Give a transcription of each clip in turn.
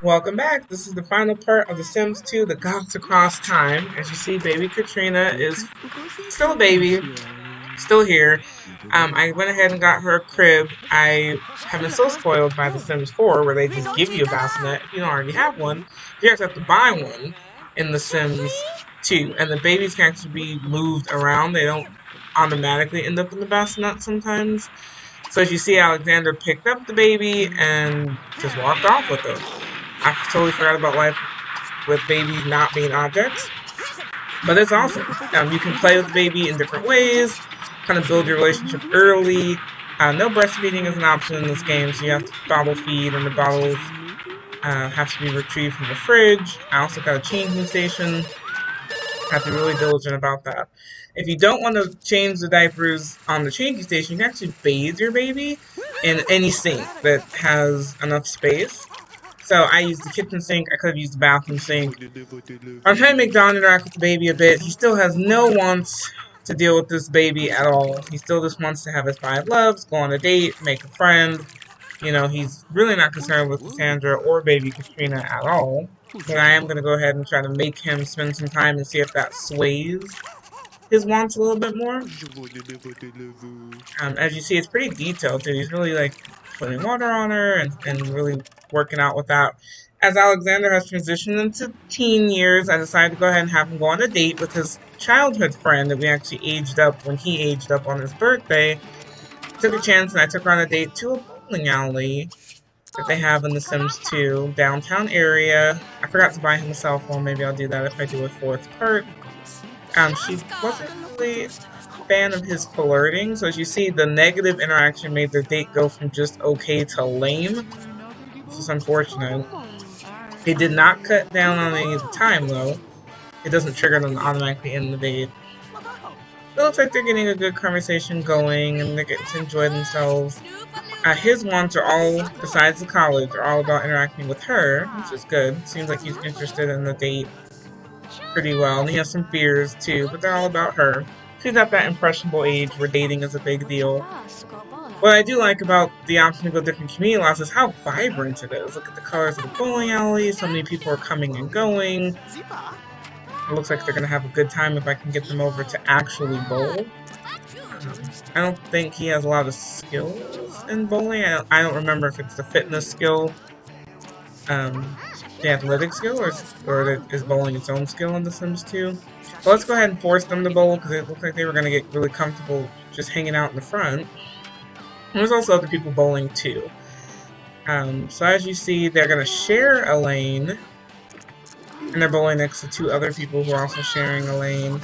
Welcome back. This is the final part of The Sims 2, The Goths Across Time. As you see, baby Katrina is still a baby, still here. I went ahead and got her a crib. I have been so spoiled by The Sims 4, where they just give you a bassinet if you don't already have one. You actually have to buy one in The Sims 2, and the babies can actually be moved around. They don't automatically end up in the bassinet sometimes. So as you see, Alexander picked up the baby and just walked off with her. I totally forgot about life with babies not being objects, but it's awesome. You can play with the baby in different ways, kind of build your relationship early. No breastfeeding is an option in this game, so you have to bottle feed, and the bottles have to be retrieved from the fridge. I also got a changing station. Have to be really diligent about that. If you don't want to change the diapers on the changing station, you can actually bathe your baby in any sink that has enough space. So I used the kitchen sink. I could have used the bathroom sink. I'm trying to make Don interact with the baby a bit. He still has no wants to deal with this baby at all. He still just wants to have his five loves, go on a date, make a friend. He's really not concerned with Cassandra or baby Katrina at all. But I am going to go ahead and try to make him spend some time and see if that sways his wants a little bit more. As you see, it's pretty detailed too. He's really like putting water on her and really working out with that. As Alexander has transitioned into teen years, I decided to go ahead and have him go on a date with his childhood friend that we actually aged up when he aged up on his birthday. Took a chance and I took her on a date to a bowling alley that they have in The Sims 2 downtown area. I forgot to buy him a cell phone. Maybe I'll do that if I do a fourth part. She wasn't really a fan of his flirting, so as you see, the negative interaction made their date go from just okay to lame. This is unfortunate. It did not cut down on any of the time, though. It doesn't trigger them to automatically end the date. It looks like they're getting a good conversation going, and they're getting to enjoy themselves. His wants are all, besides the college, are all about interacting with her, which is good. Seems like he's interested in the date pretty well. And he has some fears too, but they're all about her. She's at that impressionable age where dating is a big deal. What I do like about the option to go different community lots is how vibrant it is. Look at the colors of the bowling alley. So many people are coming and going. It looks like they're going to have a good time if I can get them over to actually bowl. I don't think he has a lot of skills in bowling. I don't remember if it's the fitness skill, the athletic skill, or is bowling its own skill in The Sims 2. But let's go ahead and force them to bowl because it looked like they were going to get really comfortable just hanging out in the front. And there's also other people bowling too. So as you see, they're going to share a lane, and they're bowling next to two other people who are also sharing a lane.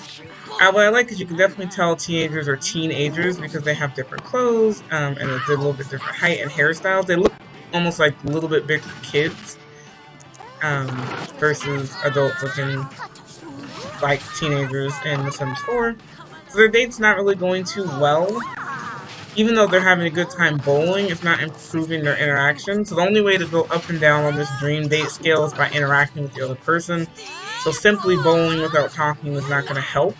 What I like is you can definitely tell teenagers are teenagers because they have different clothes, and they're a little bit different height and hairstyles. They look almost like a little bit bigger kids, versus adults looking like teenagers in The Sims 4. So their date's not really going too well. Even though they're having a good time bowling, it's not improving their interaction. So the only way to go up and down on this dream date scale is by interacting with the other person. So simply bowling without talking is not going to help.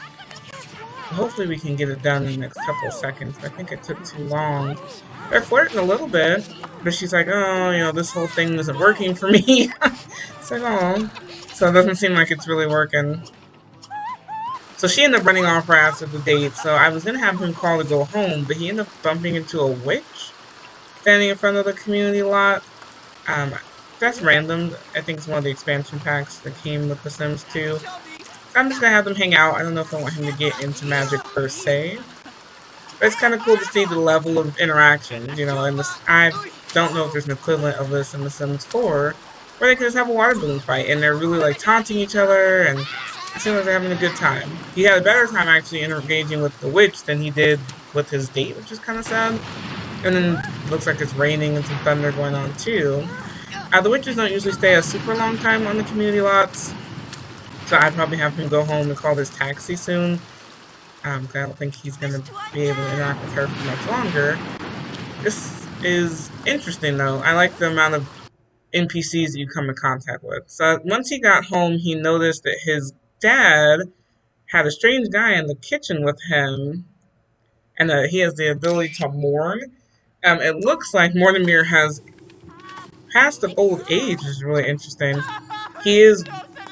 Hopefully we can get it done in the next couple of seconds. I think it took too long. They're flirting a little bit, but she's like, oh, this whole thing isn't working for me. It's like, oh. So it doesn't seem like it's really working. So she ended up running off right after the date, so I was going to have him call to go home, but he ended up bumping into a witch standing in front of the community lot. That's random. I think it's one of the expansion packs that came with The Sims 2. So I'm just going to have them hang out. I don't know if I want him to get into magic per se. But it's kind of cool to see the level of interaction, and I don't know if there's an equivalent of this in The Sims 4, where they can just have a water balloon fight, and they're really, like, taunting each other, and it seems like they're having a good time. He had a better time actually engaging with the witch than he did with his date, which is kind of sad. And then it looks like it's raining and some thunder going on too. The witches don't usually stay a super long time on the community lots, so I'd probably have him go home and call this taxi soon. I don't think he's going to be able to interact with her for much longer. This is interesting though. I like the amount of NPCs that you come in contact with. So once he got home, he noticed that his dad had a strange guy in the kitchen with him, and he has the ability to mourn. It looks like Mortimer has past of old age is really interesting. He is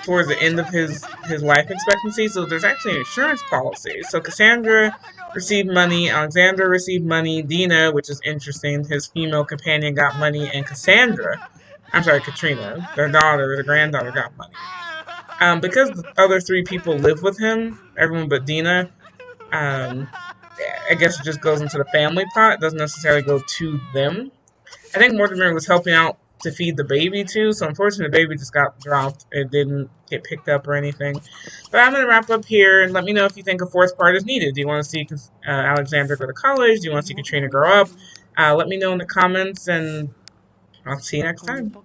towards the end of his life expectancy, so there's actually an insurance policy. So Cassandra received money, Alexander received money, Dina, which is interesting, his female companion got money, and Katrina, their daughter, their granddaughter got money. Because the other three people live with him, everyone but Dina, um, I guess it just goes into the family pot. It doesn't necessarily go to them. I think Mortimer was helping out to feed the baby too, so unfortunately the baby just got dropped. It didn't get picked up or anything. But I'm going to wrap up here and let me know if you think a fourth part is needed. Do you want to see Alexander go to college? Do you want to see Katrina grow up? Let me know in the comments, and I'll see you next time.